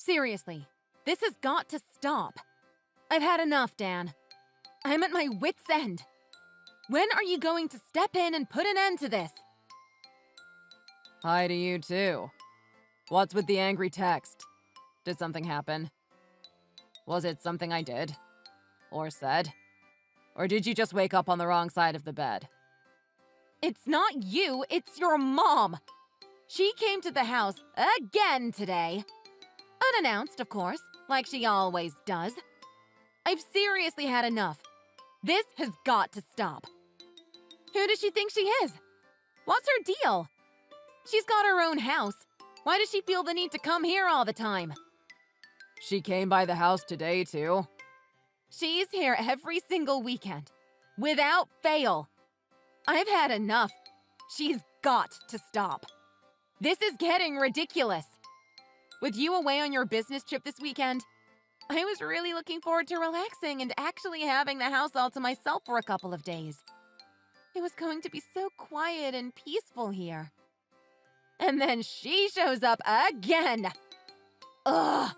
Seriously, this has got to stop. I've had enough, Dan. I'm at my wit's end. When are you going to step in and put an end to this? Hi to you, too. What's with the angry text? Did something happen? Was it something I did? Or said? Or did you just wake up on the wrong side of the bed? It's not you, it's your mom. She came to the house again today. Unannounced, of course, like she always does. I've seriously had enough. This has got to stop. Who does she think she is? What's her deal? She's got her own house. Why does she feel the need to come here all the time? She came by the house today, too. She's here every single weekend. Without fail. I've had enough. She's got to stop. This is getting ridiculous. With you away on your business trip this weekend, I was really looking forward to relaxing and actually having the house all to myself for a couple of days. It was going to be so quiet and peaceful here. And then she shows up again. Ugh.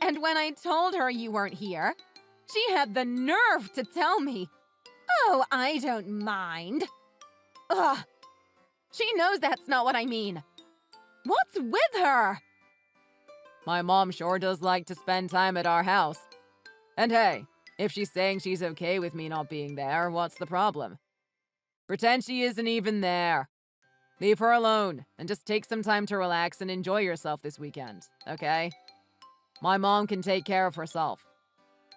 And when I told her you weren't here, she had the nerve to tell me, "Oh, I don't mind." Ugh. She knows that's not what I mean. What's with her? My mom sure does like to spend time at our house. And hey, if she's saying she's okay with me not being there, what's the problem? Pretend she isn't even there. Leave her alone and just take some time to relax and enjoy yourself this weekend, okay? My mom can take care of herself.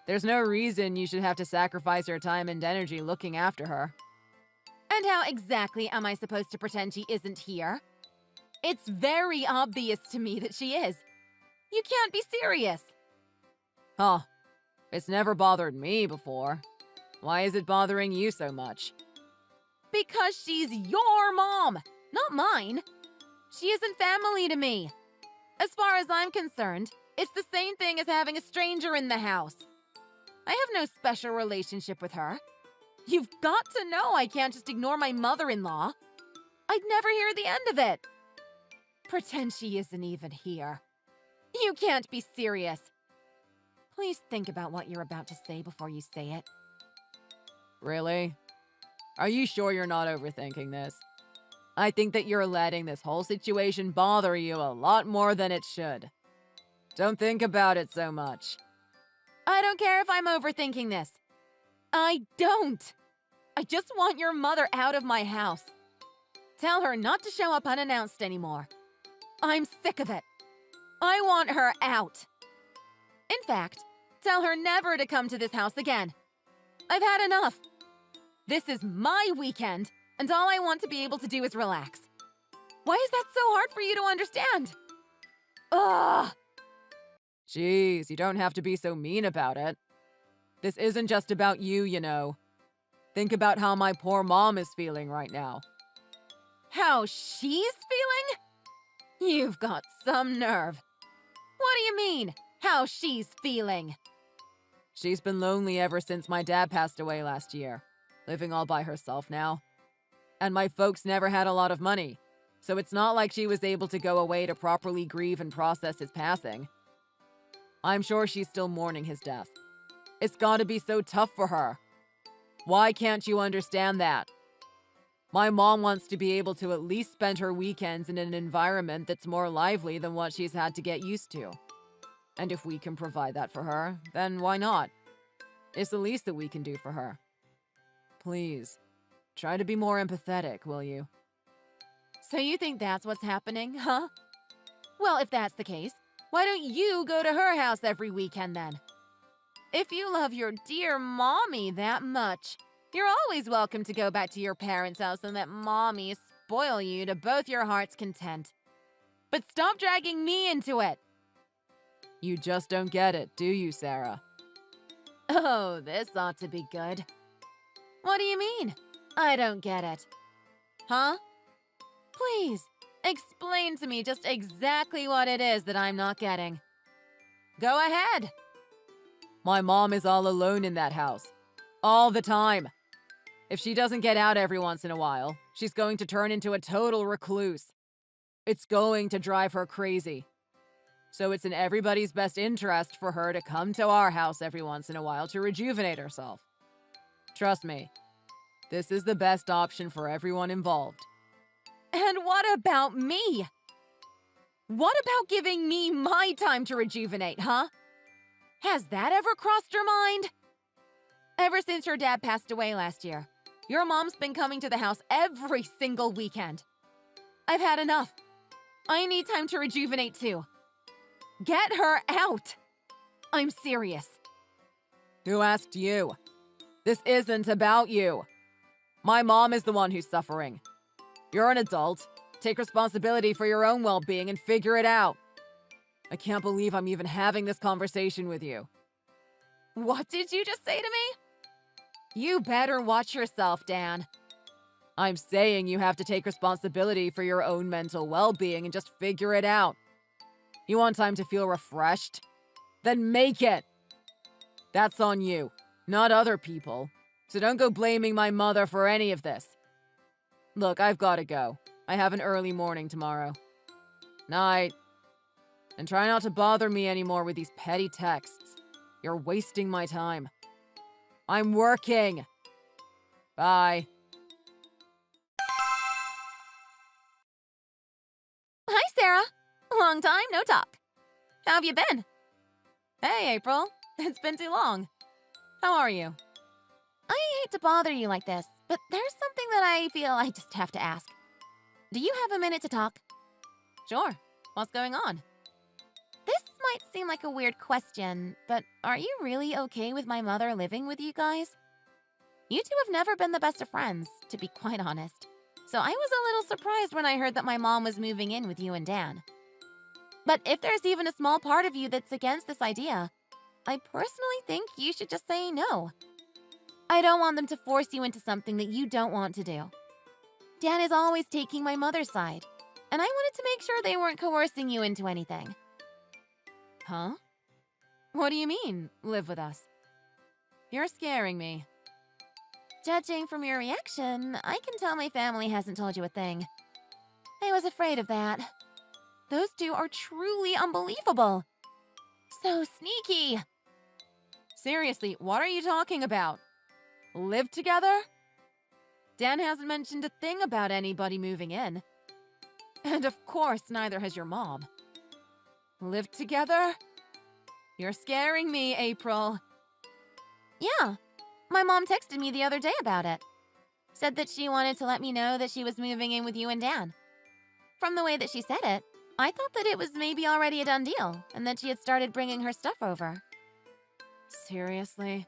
There's no reason you should have to sacrifice your time and energy looking after her. And how exactly am I supposed to pretend she isn't here? It's very obvious to me that she is. You can't be serious. Huh. It's never bothered me before. Why is it bothering you so much? Because she's your mom, not mine. She isn't family to me. As far as I'm concerned, it's the same thing as having a stranger in the house. I have no special relationship with her. You've got to know I can't just ignore my mother-in-law. I'd never hear the end of it. Pretend she isn't even here. You can't be serious. Please think about what you're about to say before you say it. Really? Are you sure you're not overthinking this? I think that you're letting this whole situation bother you a lot more than it should. Don't think about it so much. I don't care if I'm overthinking this. I don't. I just want your mother out of my house. Tell her not to show up unannounced anymore. I'm sick of it. I want her out. In fact, tell her never to come to this house again. I've had enough. This is my weekend, and all I want to be able to do is relax. Why is that so hard for you to understand? Ugh! Jeez, you don't have to be so mean about it. This isn't just about you, you know. Think about how my poor mom is feeling right now. How she's feeling? You've got some nerve. What do you mean, how she's feeling? She's been lonely ever since my dad passed away last year, living all by herself now. And my folks never had a lot of money, so it's not like she was able to go away to properly grieve and process his passing. I'm sure she's still mourning his death. It's gotta be so tough for her. Why can't you understand that? My mom wants to be able to at least spend her weekends in an environment that's more lively than what she's had to get used to. And if we can provide that for her, then why not? It's the least that we can do for her. Please, try to be more empathetic, will you? So you think that's what's happening, huh? Well, if that's the case, why don't you go to her house every weekend then? If you love your dear mommy that much, you're always welcome to go back to your parents' house and let mommy spoil you to both your heart's content. But stop dragging me into it. You just don't get it, do you, Sarah? Oh, this ought to be good. What do you mean? I don't get it. Huh? Please, explain to me just exactly what it is that I'm not getting. Go ahead. My mom is all alone in that house. All the time. If she doesn't get out every once in a while, she's going to turn into a total recluse. It's going to drive her crazy. So it's in everybody's best interest for her to come to our house every once in a while to rejuvenate herself. Trust me, this is the best option for everyone involved. And what about me? What about giving me my time to rejuvenate, huh? Has that ever crossed your mind? Ever since your dad passed away last year, your mom's been coming to the house every single weekend. I've had enough. I need time to rejuvenate too. Get her out! I'm serious. Who asked you? This isn't about you. My mom is the one who's suffering. You're an adult. Take responsibility for your own well-being and figure it out. I can't believe I'm even having this conversation with you. What did you just say to me? You better watch yourself, Dan. I'm saying you have to take responsibility for your own mental well-being and just figure it out. You want time to feel refreshed? Then make it! That's on you, not other people. So don't go blaming my mother for any of this. Look, I've gotta go. I have an early morning tomorrow. Night. And try not to bother me anymore with these petty texts. You're wasting my time. I'm working. Bye. Hi, Sarah. Long time, no talk. How have you been? Hey, April. It's been too long. How are you? I hate to bother you like this, but there's something that I feel I just have to ask. Do you have a minute to talk? Sure. What's going on? This might seem like a weird question, but are you really okay with my mother living with you guys? You two have never been the best of friends, to be quite honest. So I was a little surprised when I heard that my mom was moving in with you and Dan. But if there's even a small part of you that's against this idea, I personally think you should just say no. I don't want them to force you into something that you don't want to do. Dan is always taking my mother's side, and I wanted to make sure they weren't coercing you into anything. Huh? What do you mean, live with us? You're scaring me. Judging from your reaction, I can tell my family hasn't told you a thing. I was afraid of that. Those two are truly unbelievable. So sneaky. Seriously, what are you talking about? Live together? Dan hasn't mentioned a thing about anybody moving in. And of course, neither has your mom. Live together? You're scaring me, April. Yeah, my mom texted me the other day about it. Said that she wanted to let me know that she was moving in with you and Dan. From the way that she said it, I thought that it was maybe already a done deal and that she had started bringing her stuff over. Seriously?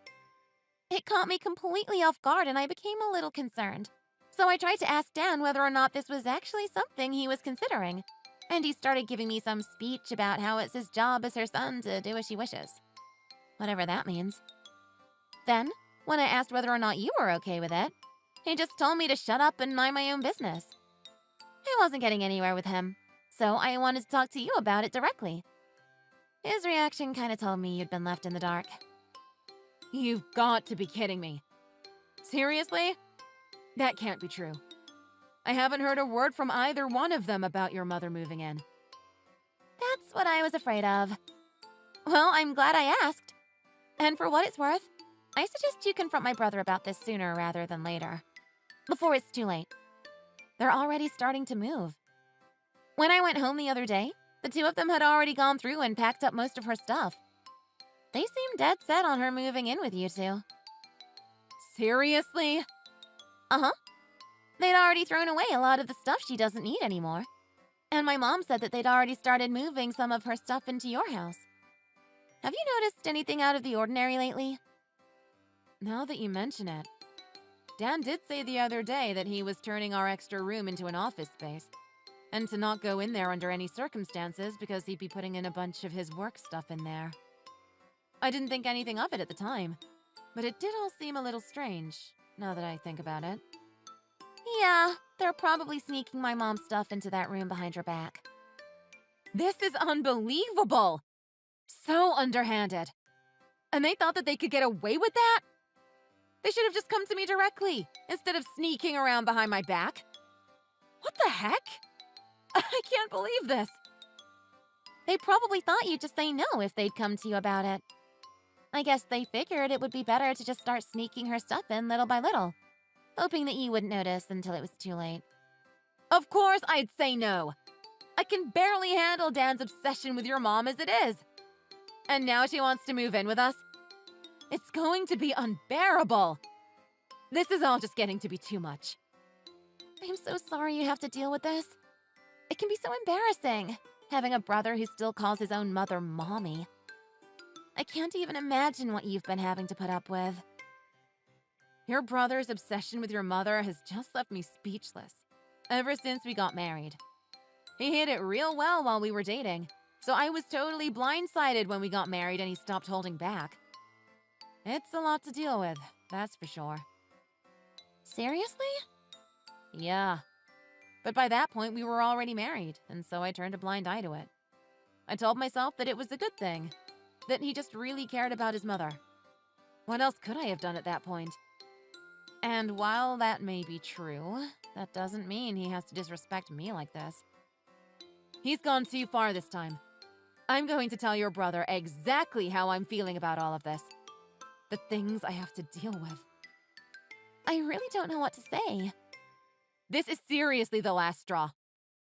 It caught me completely off guard and I became a little concerned. So I tried to ask Dan whether or not this was actually something he was considering. And he started giving me some speech about how it's his job as her son to do as she wishes. Whatever that means. Then, when I asked whether or not you were okay with it, he just told me to shut up and mind my own business. I wasn't getting anywhere with him, so I wanted to talk to you about it directly. His reaction kind of told me you'd been left in the dark. You've got to be kidding me. Seriously? That can't be true. I haven't heard a word from either one of them about your mother moving in. That's what I was afraid of. Well, I'm glad I asked. And for what it's worth, I suggest you confront my brother about this sooner rather than later. Before it's too late. They're already starting to move. When I went home the other day, the two of them had already gone through and packed up most of her stuff. They seemed dead set on her moving in with you two. Seriously? Uh-huh. They'd already thrown away a lot of the stuff she doesn't need anymore. And my mom said that they'd already started moving some of her stuff into your house. Have you noticed anything out of the ordinary lately? Now that you mention it, Dan did say the other day that he was turning our extra room into an office space, and to not go in there under any circumstances because he'd be putting in a bunch of his work stuff in there. I didn't think anything of it at the time, but it did all seem a little strange, now that I think about it. Yeah, they're probably sneaking my mom's stuff into that room behind her back. This is unbelievable! So underhanded. And they thought that they could get away with that? They should have just come to me directly, instead of sneaking around behind my back. What the heck? I can't believe this. They probably thought you'd just say no if they'd come to you about it. I guess they figured it would be better to just start sneaking her stuff in little by little, hoping that you wouldn't notice until it was too late. Of course I'd say no. I can barely handle Dan's obsession with your mom as it is. And now she wants to move in with us? It's going to be unbearable. This is all just getting to be too much. I'm so sorry you have to deal with this. It can be so embarrassing, having a brother who still calls his own mother mommy. I can't even imagine what you've been having to put up with. Your brother's obsession with your mother has just left me speechless, ever since we got married. He hid it real well while we were dating, so I was totally blindsided when we got married and he stopped holding back. It's a lot to deal with, that's for sure. Seriously? Yeah. But by that point, we were already married, and so I turned a blind eye to it. I told myself that it was a good thing, that he just really cared about his mother. What else could I have done at that point? And while that may be true, that doesn't mean he has to disrespect me like this. He's gone too far this time. I'm going to tell your brother exactly how I'm feeling about all of this. The things I have to deal with. I really don't know what to say. This is seriously the last straw.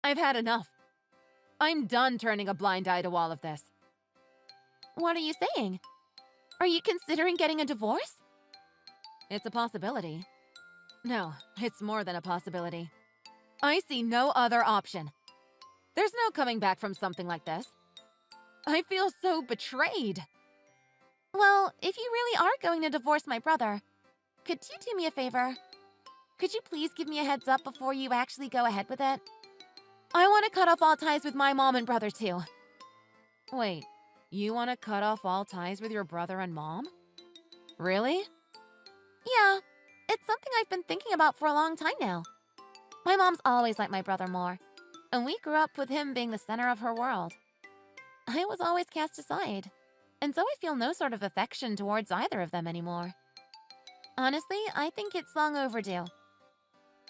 I've had enough. I'm done turning a blind eye to all of this. What are you saying? Are you considering getting a divorce? It's a possibility. No, it's more than a possibility. I see no other option. There's no coming back from something like this. I feel so betrayed. Well, if you really are going to divorce my brother, could you do me a favor? Could you please give me a heads up before you actually go ahead with it? I want to cut off all ties with my mom and brother too. Wait, you want to cut off all ties with your brother and mom? Really? Yeah, it's something I've been thinking about for a long time now. My mom's always liked my brother more, and we grew up with him being the center of her world. I was always cast aside, and so I feel no sort of affection towards either of them anymore. Honestly, I think it's long overdue.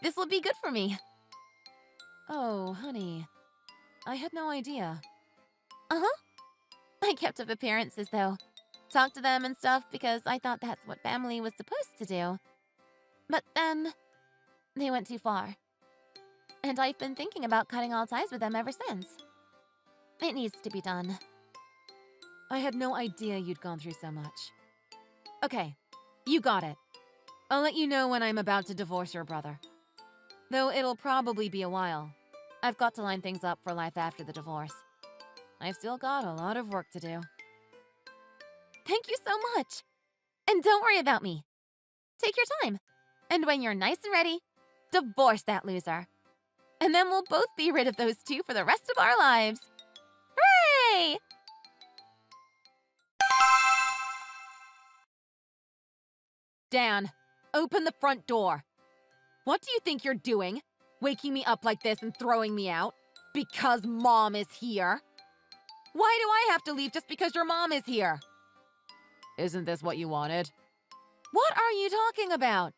This will be good for me. Oh, honey. I had no idea. Uh-huh. I kept up appearances, though. Talked to them and stuff because I thought that's what family was supposed to do. But then, they went too far. And I've been thinking about cutting all ties with them ever since. It needs to be done. I had no idea you'd gone through so much. Okay, you got it. I'll let you know when I'm about to divorce your brother. Though it'll probably be a while. I've got to line things up for life after the divorce. I've still got a lot of work to do. Thank you so much. And don't worry about me. Take your time. And when you're nice and ready, divorce that loser. And then we'll both be rid of those two for the rest of our lives. Hooray! Dan, open the front door. What do you think you're doing? Waking me up like this and throwing me out? Because Mom is here? Why do I have to leave just because your mom is here? Isn't this what you wanted? What are you talking about?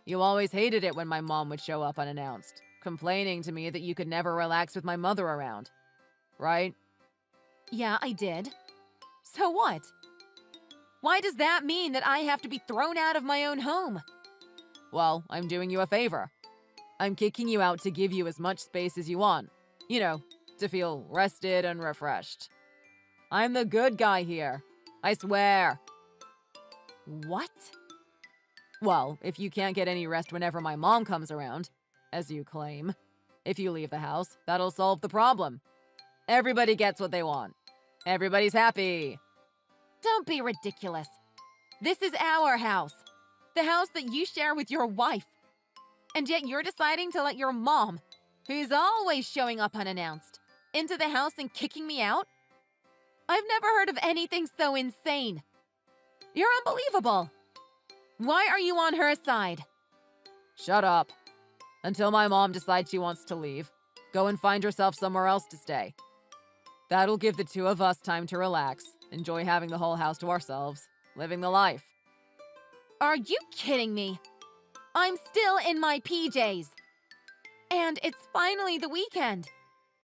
You always hated it when my mom would show up unannounced, complaining to me that you could never relax with my mother around. Right? Yeah, I did. So what? Why does that mean that I have to be thrown out of my own home? Well, I'm doing you a favor. I'm kicking you out to give you as much space as you want. You know, to feel rested and refreshed. I'm the good guy here. I swear. What? Well, if you can't get any rest whenever my mom comes around, as you claim, if you leave the house, that'll solve the problem. Everybody gets what they want. Everybody's happy. Don't be ridiculous. This is our house. The house that you share with your wife. And yet you're deciding to let your mom, who's always showing up unannounced, into the house and kicking me out? I've never heard of anything so insane. You're unbelievable. Why are you on her side? Shut up. Until my mom decides she wants to leave, go and find yourself somewhere else to stay. That'll give the two of us time to relax, enjoy having the whole house to ourselves, living the life. Are you kidding me? I'm still in my PJs. And it's finally the weekend.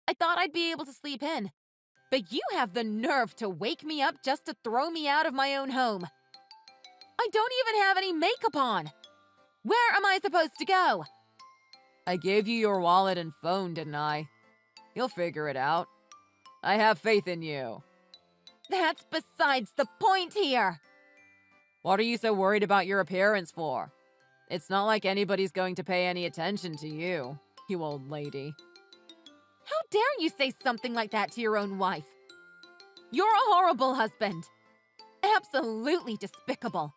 I thought I'd be able to sleep in. But you have the nerve to wake me up just to throw me out of my own home. I don't even have any makeup on. Where am I supposed to go? I gave you your wallet and phone, didn't I? You'll figure it out. I have faith in you. That's besides the point here. What are you so worried about your appearance for? It's not like anybody's going to pay any attention to you, you old lady. How dare you say something like that to your own wife? You're a horrible husband. Absolutely despicable.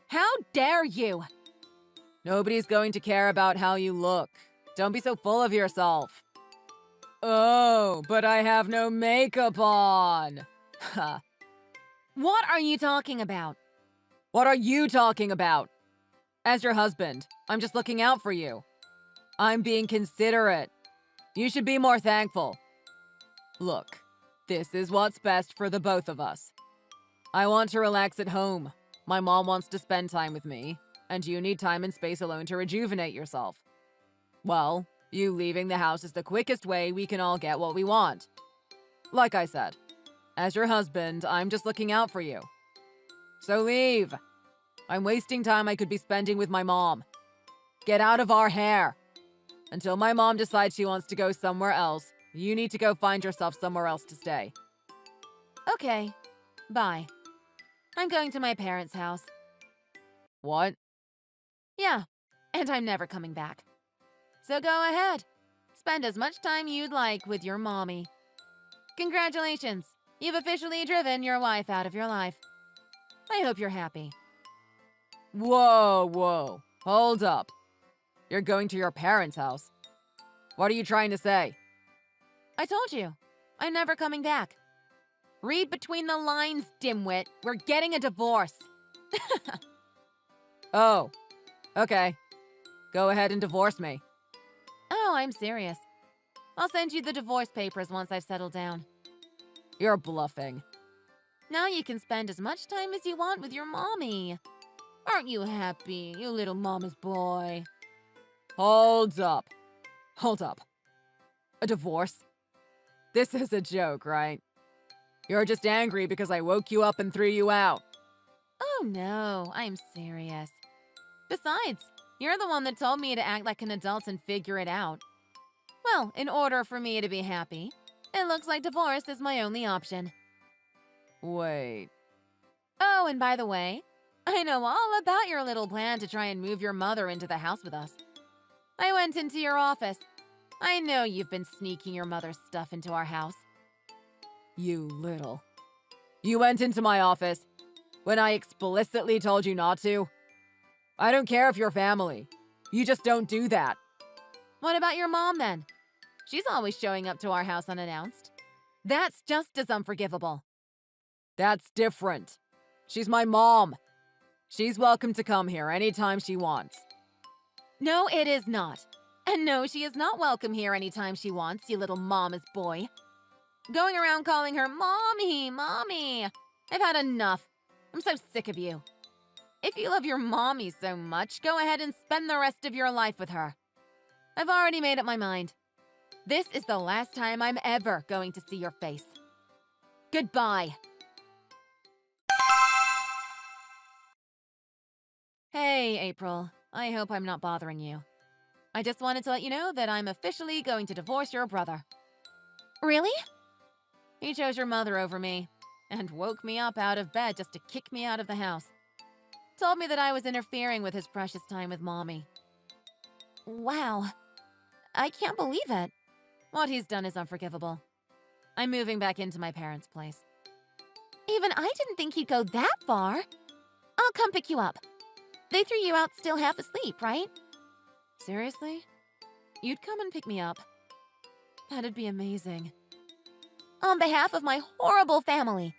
How dare you? Nobody's going to care about how you look. Don't be so full of yourself. Oh, but I have no makeup on. Ha. What are you talking about? What are you talking about? As your husband, I'm just looking out for you. I'm being considerate. You should be more thankful. Look, this is what's best for the both of us. I want to relax at home. My mom wants to spend time with me, and you need time and space alone to rejuvenate yourself. Well, you leaving the house is the quickest way we can all get what we want. Like I said, as your husband, I'm just looking out for you. So leave. I'm wasting time I could be spending with my mom. Get out of our hair. Until my mom decides she wants to go somewhere else, you need to go find yourself somewhere else to stay. Okay, bye. I'm going to my parents' house. What? Yeah, and I'm never coming back. So go ahead. Spend as much time you'd like with your mommy. Congratulations, you've officially driven your wife out of your life. I hope you're happy. Whoa. Hold up. You're going to your parents' house. What are you trying to say? I told you, I'm never coming back. Read between the lines, dimwit. We're getting a divorce. Oh, okay. Go ahead and divorce me. Oh, I'm serious. I'll send you the divorce papers once I've settled down. You're bluffing. Now you can spend as much time as you want with your mommy. Aren't you happy, you little mama's boy? Hold up. A divorce? This is a joke, right? You're just angry because I woke you up and threw you out. Oh no, I'm serious. Besides, you're the one that told me to act like an adult and figure it out. Well, in order for me to be happy, it looks like divorce is my only option. Wait. Oh, and by the way, I know all about your little plan to try and move your mother into the house with us. I went into your office. I know you've been sneaking your mother's stuff into our house. You went into my office when I explicitly told you not to? I don't care if you're family. You just don't do that. What about your mom then? She's always showing up to our house unannounced. That's just as unforgivable. That's different. She's my mom. She's welcome to come here anytime she wants. No, it is not. And no, she is not welcome here anytime she wants, you little mama's boy. Going around calling her Mommy, Mommy. I've had enough. I'm so sick of you. If you love your mommy so much, go ahead and spend the rest of your life with her. I've already made up my mind. This is the last time I'm ever going to see your face. Goodbye. Hey, April. I hope I'm not bothering you. I just wanted to let you know that I'm officially going to divorce your brother. Really? He chose your mother over me and woke me up out of bed just to kick me out of the house. Told me that I was interfering with his precious time with Mommy. Wow. I can't believe it. What he's done is unforgivable. I'm moving back into my parents' place. Even I didn't think he'd go that far. I'll come pick you up. They threw you out still half asleep, right? Seriously? You'd come and pick me up? That'd be amazing. On behalf of my horrible family,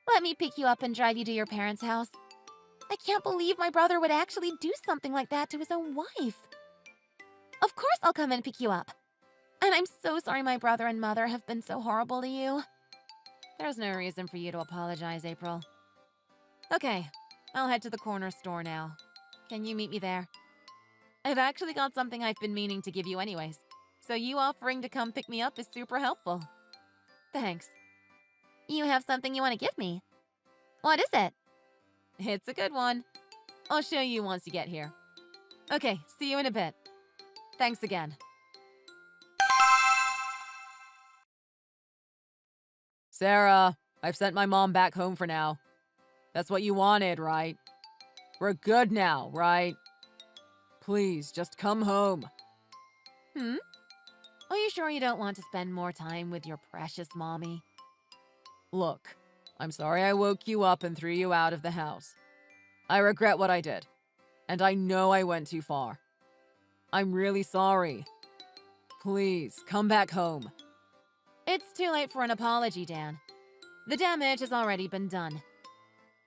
let me pick you up and drive you to your parents' house. I can't believe my brother would actually do something like that to his own wife. Of course I'll come and pick you up. And I'm so sorry my brother and mother have been so horrible to you. There's no reason for you to apologize, April. Okay, I'll head to the corner store now. Can you meet me there? I've actually got something I've been meaning to give you anyways, so you offering to come pick me up is super helpful. Thanks. You have something you want to give me. What is it? It's a good one. I'll show you once you get here. Okay, see you in a bit. Thanks again. Sarah, I've sent my mom back home for now. That's what you wanted, right? We're good now, right? Please, just come home. Are you sure you don't want to spend more time with your precious mommy? Look, I'm sorry I woke you up and threw you out of the house. I regret what I did, and I know I went too far. I'm really sorry. Please, come back home. It's too late for an apology, Dan. The damage has already been done.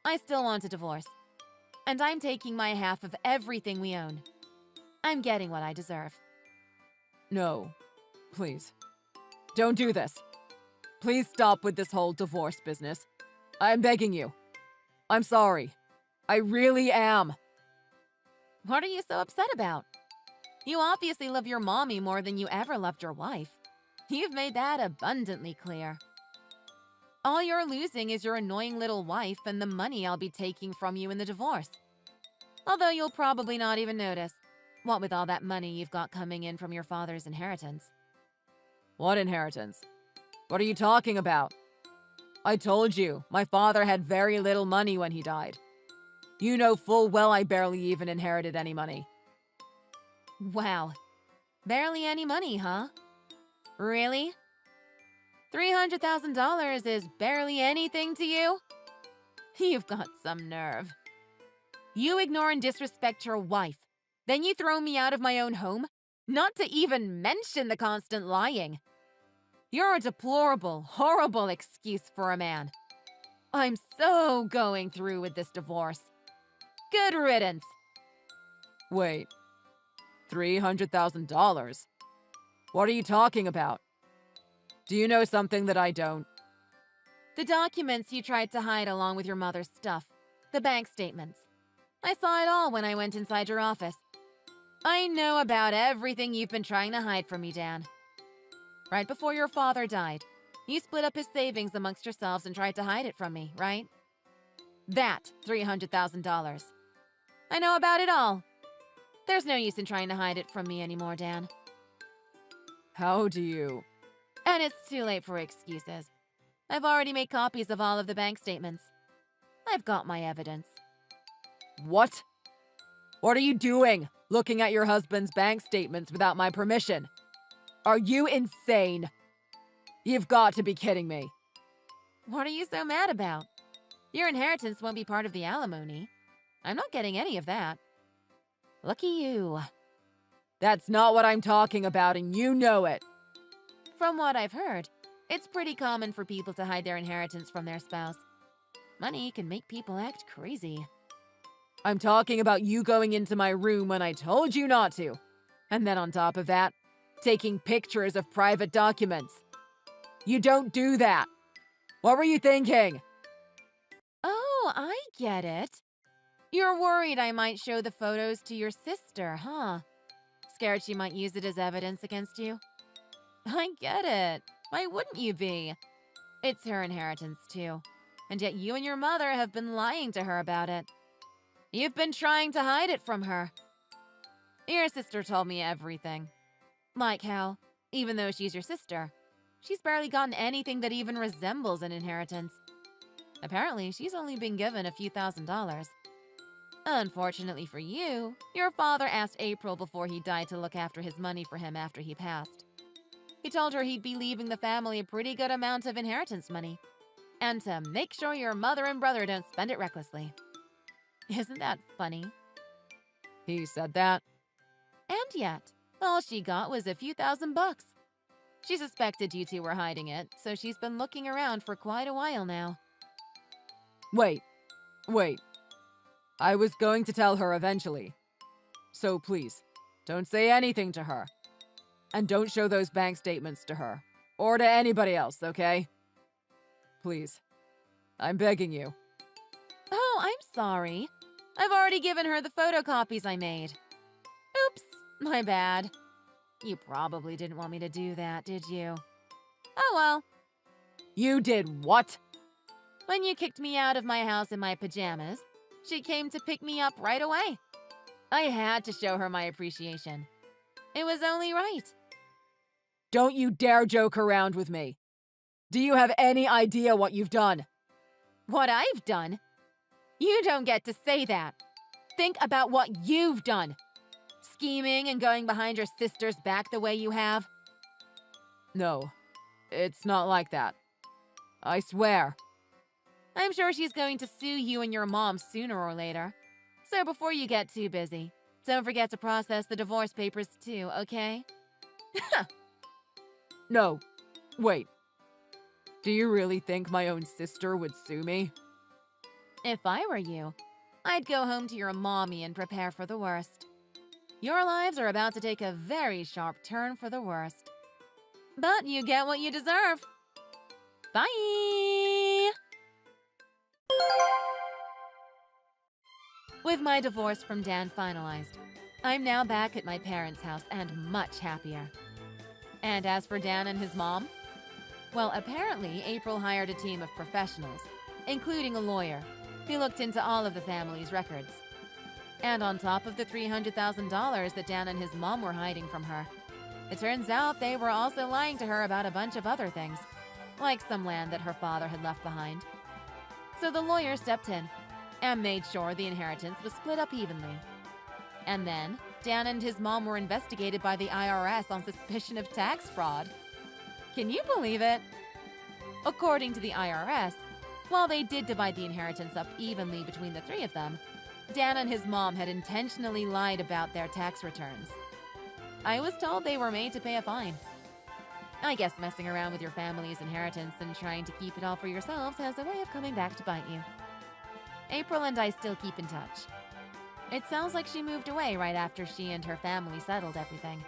I still want a divorce, and I'm taking my half of everything we own. I'm getting what I deserve. No, please. Don't do this. Please stop with this whole divorce business. I'm begging you. I'm sorry. I really am. What are you so upset about? You obviously love your mommy more than you ever loved your wife. You've made that abundantly clear. All you're losing is your annoying little wife and the money I'll be taking from you in the divorce. Although you'll probably not even notice, what with all that money you've got coming in from your father's inheritance. What inheritance? What are you talking about? I told you, my father had very little money when he died. You know full well I barely even inherited any money. Wow. Barely any money, huh? Really? $300,000 is barely anything to you? You've got some nerve. You ignore and disrespect your wife. Then you throw me out of my own home? Not to even mention the constant lying. You're a deplorable, horrible excuse for a man. I'm so going through with this divorce. Good riddance. Wait. $300,000? What are you talking about? Do you know something that I don't? The documents you tried to hide along with your mother's stuff. The bank statements. I saw it all when I went inside your office. I know about everything you've been trying to hide from me, Dan. Right before your father died, you split up his savings amongst yourselves and tried to hide it from me, right? That $300,000. I know about it all. There's no use in trying to hide it from me anymore, Dan. How do you? And it's too late for excuses. I've already made copies of all of the bank statements. I've got my evidence. What? What are you doing, looking at your husband's bank statements without my permission? Are you insane? You've got to be kidding me. What are you so mad about? Your inheritance won't be part of the alimony. I'm not getting any of that. Lucky you. That's not what I'm talking about, and you know it. From what I've heard, it's pretty common for people to hide their inheritance from their spouse. Money can make people act crazy. I'm talking about you going into my room when I told you not to. And then on top of that, taking pictures of private documents. You don't do that. What were you thinking? Oh, I get it. You're worried I might show the photos to your sister, huh? Scared she might use it as evidence against you? I get it. Why wouldn't you be? It's her inheritance, too. And yet you and your mother have been lying to her about it. You've been trying to hide it from her. Your sister told me everything. Like how, even though she's your sister, she's barely gotten anything that even resembles an inheritance. Apparently, she's only been given a few $1,000s. Unfortunately for you, your father asked April before he died to look after his money for him after he passed. He told her he'd be leaving the family a pretty good amount of inheritance money, and to make sure your mother and brother don't spend it recklessly. Isn't that funny? He said that? And yet, all she got was a few $1,000. She suspected you two were hiding it, so she's been looking around for quite a while now. Wait. I was going to tell her eventually. So please, don't say anything to her. And don't show those bank statements to her. Or to anybody else, okay? Please. I'm begging you. Oh, I'm sorry. I've already given her the photocopies I made. Oops, my bad. You probably didn't want me to do that, did you? Oh well. You did what? When you kicked me out of my house in my pajamas, she came to pick me up right away. I had to show her my appreciation. It was only right. Don't you dare joke around with me. Do you have any idea what you've done? What I've done? You don't get to say that. Think about what you've done. Scheming and going behind your sister's back the way you have. No, it's not like that. I swear. I'm sure she's going to sue you and your mom sooner or later. So before you get too busy, don't forget to process the divorce papers too, okay? No, wait. Do you really think my own sister would sue me? If I were you, I'd go home to your mommy and prepare for the worst. Your lives are about to take a very sharp turn for the worst. But you get what you deserve. Bye! With my divorce from Dan finalized, I'm now back at my parents' house and much happier. And as for Dan and his mom, well, apparently April hired a team of professionals, including a lawyer, who looked into all of the family's records. And on top of the $300,000 that Dan and his mom were hiding from her, it turns out they were also lying to her about a bunch of other things, like some land that her father had left behind. So the lawyer stepped in and made sure the inheritance was split up evenly. And then, Dan and his mom were investigated by the IRS on suspicion of tax fraud. Can you believe it? According to the IRS, while they did divide the inheritance up evenly between the three of them, Dan and his mom had intentionally lied about their tax returns. I was told they were made to pay a fine. I guess messing around with your family's inheritance and trying to keep it all for yourselves has a way of coming back to bite you. April and I still keep in touch. It sounds like she moved away right after she and her family settled everything,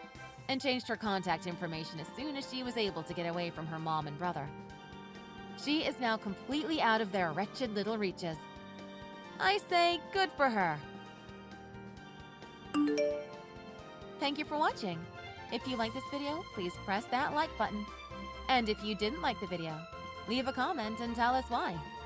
and changed her contact information as soon as she was able to get away from her mom and brother. She is now completely out of their wretched little reaches. I say good for her. Thank you for watching. If you like this video, please press that like button. And if you didn't like the video, leave a comment and tell us why.